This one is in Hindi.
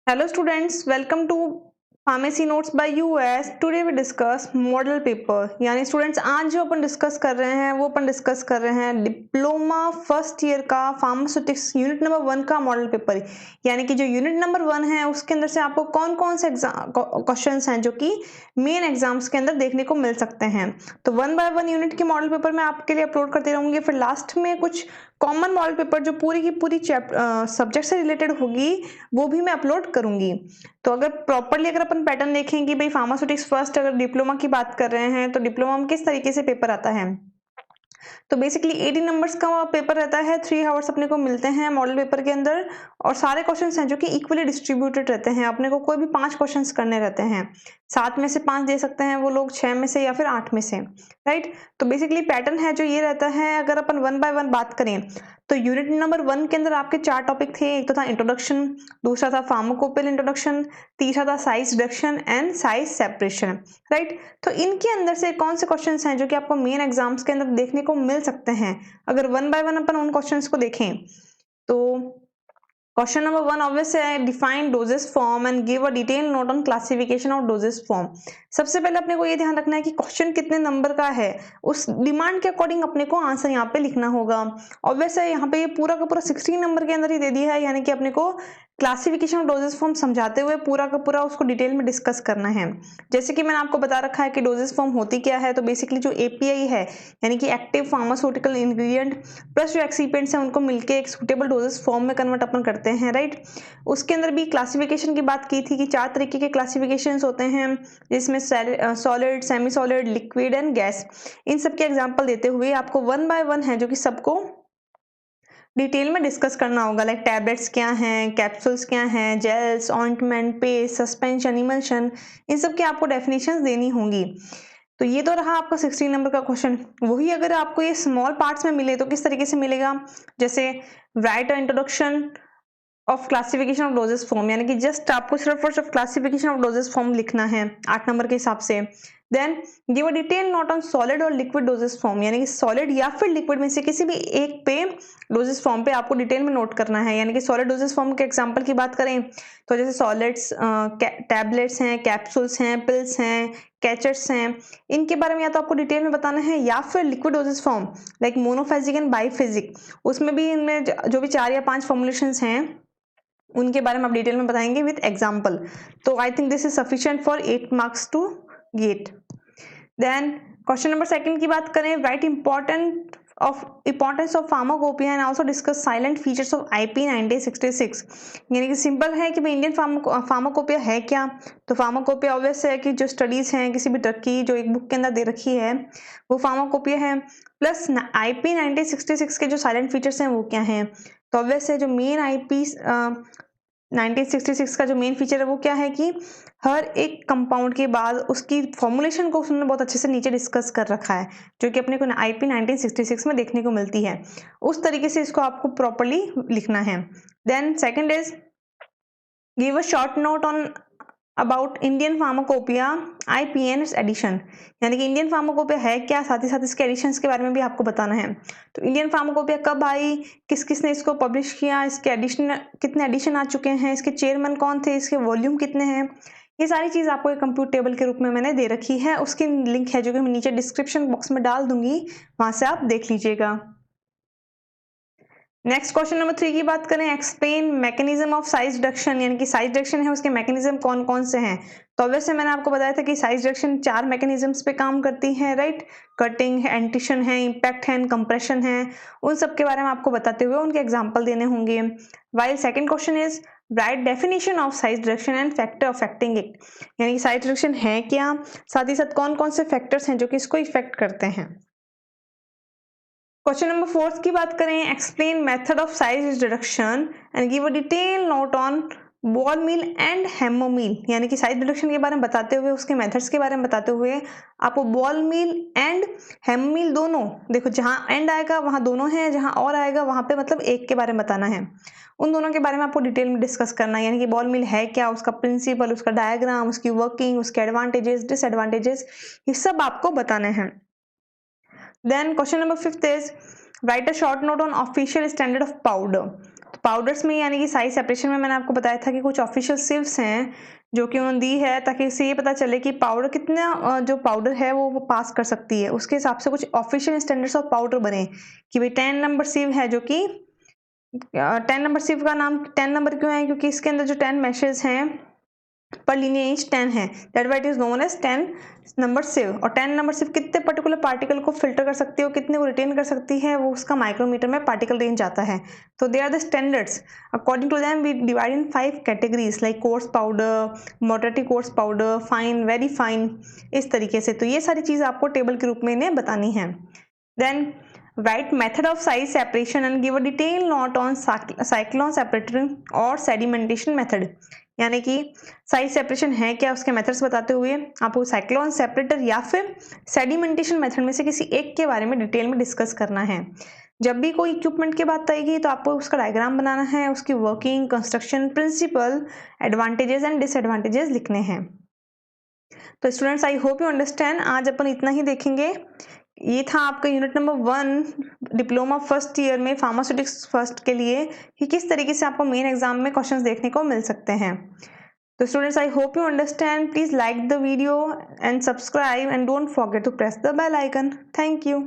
Hello students, welcome to Pharmacy Notes by US. Today we discuss model paper. यानी स्टूडेंट्स आज जो अपन डिस्कस कर रहे हैं वो अपन डिस्कस कर रहे हैं डिप्लोमा फर्स्ट ईयर का फार्मास्यूटिक्स यूनिट नंबर 1 का मॉडल पेपर। यानी कि जो यूनिट नंबर 1 है उसके अंदर से आपको कौन कौन से क्वेश्चंस हैं जो कि मेन एग्जाम्स के अंदर देखने को मिल सकते हैं। तो 1 बाय 1 यूनिट के मॉडल पेपर मैं आपके लिए अपलोड करती रहूंगी। फिर लास्ट में कुछ कॉमन मॉडल पेपर जो पूरी की पूरी सब्जेक्ट से रिलेटेड होगी वो भी मैं अपलोड करूंगी। तो अगर प्रॉपरली अगर अपन पैटर्न देखें कि भाई फार्मास्यूटिक्स फर्स्ट अगर डिप्लोमा की बात कर रहे हैं तो डिप्लोमा में किस तरीके से पेपर आता है। तो बेसिकली 80 नंबर्स का पेपर रहता है, 3 आवर्स अपने को मिलते हैं मॉडल पेपर के अंदर और सारे क्वेश्चंस हैं जो कि इक्वली डिस्ट्रीब्यूटेड रहते हैं। अपने को कोई भी 5 क्वेश्चंस करने रहते हैं, 7 में से 5 दे सकते हैं वो लोग, 6 में से या फिर 8 में से, राइट। तो बेसिकली पैटर्न है जो ये रहता है। अगर अपन 1 बाय 1 बात करें तो यूनिट नंबर 1 के अंदर आपके 4 टॉपिक थे। एक तो था इंट्रोडक्शन, दूसरा था फार्माकोपियल इंट्रोडक्शन, तीसरा था size reduction and size separation, right. तो इनके अंदर से कौन से क्वेश्चंस हैं जो कि आपको मेन एग्जाम्स के अंदर देखने को मिल सकते हैं। अगर 1 बाय 1 अपन उन क्वेश्चंस को देखें तो क्वेश्चन नंबर 1 ऑब्वियस है, define doses form and give a detail note on classification of doses form. सबसे पहले अपने को ये ध्यान रखना है कि क्वेश्चन कितने नंबर का है, उस डिमांड के अकॉर्डिंग अपने को आंसर यहाँ पे लिखना होगा। ऑब्वियस है यहाँ पे ये पूरा का पूरा 16 नंबर के अंदर ही दे दिया है, यानी कि अपने को क्लासिफिकेशन ऑफ डोजेस फॉर्म समझाते हुए पूरा का पूरा उसको डिटेल में डिस्कस करना है। जैसे कि मैंने आपको बता रखा है कि डोजेस फॉर्म होती क्या है। तो बेसिकली जो एपीआई है यानी कि एक्टिव फार्मास्यूटिकल इंग्रेडिएंट प्लस जो एक्सिपिएंट्स हैं उनको मिलकर एक सुटेबल डोजेस फॉर्म में कन्वर्ट अपन करते हैं, राइट। उसके अंदर भी क्लासिफिकेशन की बात की थी कि 4 तरीके के क्लासिफिकेशंस होते हैं, जिसमें solid, semi solid, liquid and gas. इन सब के एग्जांपल देते हुए आपको 1 बाय 1 है जो कि सबको डिटेल में डिस्कस करना होगा। लाइक टैबलेट्स क्या हैं, कैप्सूल्स क्या हैं, gels, ointment, paste, suspension, emulsion, इन सब की आपको डेफिनेशंस देनी होंगी। तो ये तो रहा आपका 16 नंबर का क्वेश्चन। वही अगर आपको ये स्मॉल पार्ट्स में मिले तो किस तरीके से मिलेगा, जैसे right introduction of classification of doses form, यानी कि जस्ट आपको सिर्फ और सिर्फ क्लासिफिकेशन ऑफ डोजेस फॉर्म लिखना है 8 नंबर के हिसाब से। Then give a detail note on solid और लिक्विड डोजेस फॉर्म, यानी कि सॉलिड या फिर लिक्विड में से किसी भी एक पे डोजेस फॉर्म पे आपको डिटेल में नोट करना है। यानी कि सॉलिड डोजेस फॉर्म के एग्जांपल की बात करें तो जैसे सॉलिड्स टैबलेट्स हैं, कैप्सूल्स हैं, पिल्स हैं, कैचेट्स हैं, इनके बारे में या तो आपको डिटेल में बताना है, या फिर liquid doses form like monophasic and biphasic, उसमें भी इनमें जो भी 4 या 5 फॉर्मुलेशंस हैं उनके बारे में आप डिटेल में बताएंगे विद एग्जांपल। तो I think this is sufficient for 8 marks to get. Then question number 2 की बात करें, right importance of pharmacopoeia and also discuss silent features of IP 1966। यानी कि सिंपल है कि भाई इंडियन फार्माकोपिया है क्या। तो फार्माकोपिया ऑब्वियस है कि जो स्टडीज हैं किसी भी ड्रग की जो एक बुक के अंदर दे रखी है वो फार्माकोपिया है, प्लस IP 1966 के जो साइलेंट फीचर्स हैं वो क्या हैं। तो ऑब्वियस है जो मेन IP 1966 का जो मेन फीचर है वो क्या है कि हर एक कंपाउंड के बाद उसकी फॉर्मुलेशन को उसने बहुत अच्छे से नीचे डिस्कस कर रखा है, जो कि अपने को IP 1966 में देखने को मिलती है। उस तरीके से इसको आपको प्रॉपर्ली लिखना है। Then second is give a short note on about Indian pharmacopoeia IPN edition, यानी कि इंडियन फार्माकोपिया है क्या, साथ ही साथ इसके एडिशंस के बारे में भी आपको बताना है। तो इंडियन फार्माकोपिया कब आई, किस किस ने इसको पब्लिश किया, इसके एडिशन कितने एडिशन आ चुके हैं, इसके चेयरमैन कौन थे, इसके वॉल्यूम कितने हैं, ये सारी चीज आपको एक कंप्यूटर टेबल के रूप में मैंने दे रखी है। उसकी लिंक है जो कि मैं नीचे डिस्क्रिप्शन बॉक्स में डाल दूंगी, वहां से आप देख लीजिएगा। नेक्स्ट क्वेश्चन नंबर 3 की बात करें, explain mechanism of size reduction, यानी कि साइज रिडक्शन है उसके मैकेनिज्म कौन कौन से हैं। तो वैसे मैंने आपको बताया था कि साइज रिडक्शन 4 मैकेनिज्म्स पे काम करती है, राइट। कटिंग है, एंटिशन है, इंपैक्ट है, कंप्रेशन है, उन सब के बारे में आपको बताते हुए उनके एग्जाम्पल देने होंगे। While second question is right definition of size reduction and factor affecting it, यानी कि साइज रिडक्शन है क्या, साथ ही साथ कौन कौन से फैक्टर्स हैं जो कि इसको इफेक्ट करते हैं। क्वेश्चन नंबर 4 की बात करें, explain method of size reduction and give a detail note on ball mill and hammer mill, यानी कि साइज रिडक्शन के बारे में बताते हुए उसके मेथड्स के बारे में बताते हुए आपको बॉल मिल एंड हेमोमिल दोनों, देखो जहां एंड आएगा वहां दोनों हैं, जहां और आएगा वहां पे मतलब एक के बारे में बताना है। उन दोनों के बारे में आपको डिटेल में डिस्कस करना है, यानी कि बॉल मिल है क्या, उसका प्रिंसिपल, उसका डायग्राम, उसकी वर्किंग, उसके एडवांटेजेस, डिसएडवांटेजेस, ये सब आपको बताने हैं। Then question number 5 is write a short note on official standard of powder। Powders में यानी कि साइज सेपरेशन में मैंने आपको बताया था कि कुछ ऑफिशियल सिव्स हैं जो कि उन्होंने दी है ताकि इससे ये पता चले कि पाउडर कितना जो पाउडर है वो पास कर सकती है, उसके हिसाब से कुछ ऑफिशियल स्टैंडर्ड्स ऑफ पाउडर बने कि भाई 10 नंबर सिव है जो कि 10 नंबर सिव का नाम 10 नंबर क्यों है, क्योंकि इसके अंदर जो 10 मैशेस हैं पर लिनियर इंच 10 है, that why it is known as 10 number sieve. और 10 नंबर सिव कितने पर्टिकुलर पार्टिकल को फिल्टर कर सकती है और कितने को रिटेन कर सकती है, वो उसका माइक्रोमीटर में पार्टिकल रेंज आता है। तो they are the standards, according to them we divide in 5 categories like coarse powder, moderately coarse powder, fine, very fine, इस तरीके से। तो ये सारी चीज़ आपको टेबल के रूप में इन्हें बतानी है। Then write method of size separation and give a detailed note on cyclone separator और sedimentation method, यानी कि साइज सेपरेशन है क्या उसके मेथड्स बताते हुए आपको साइक्लोन सेपरेटर या फिर सेडिमेंटेशन मेथड में से किसी एक के बारे में डिटेल में डिस्कस करना है। जब भी कोई इक्विपमेंट की बात आएगी तो आपको उसका डायग्राम बनाना है, उसकी working, construction, principle, advantages and disadvantages लिखने हैं। तो students I hope you understand, आज अपन इतना ही देखेंगे। ये था आपका unit number 1 diploma first year में फार्मास्यूटिक्स फर्स्ट के लिए कि किस तरीके से आपको मेन एग्जाम में क्वेश्चंस देखने को मिल सकते हैं। तो students I hope you understand, please like the video and subscribe and don't forget to press the bell icon. Thank you.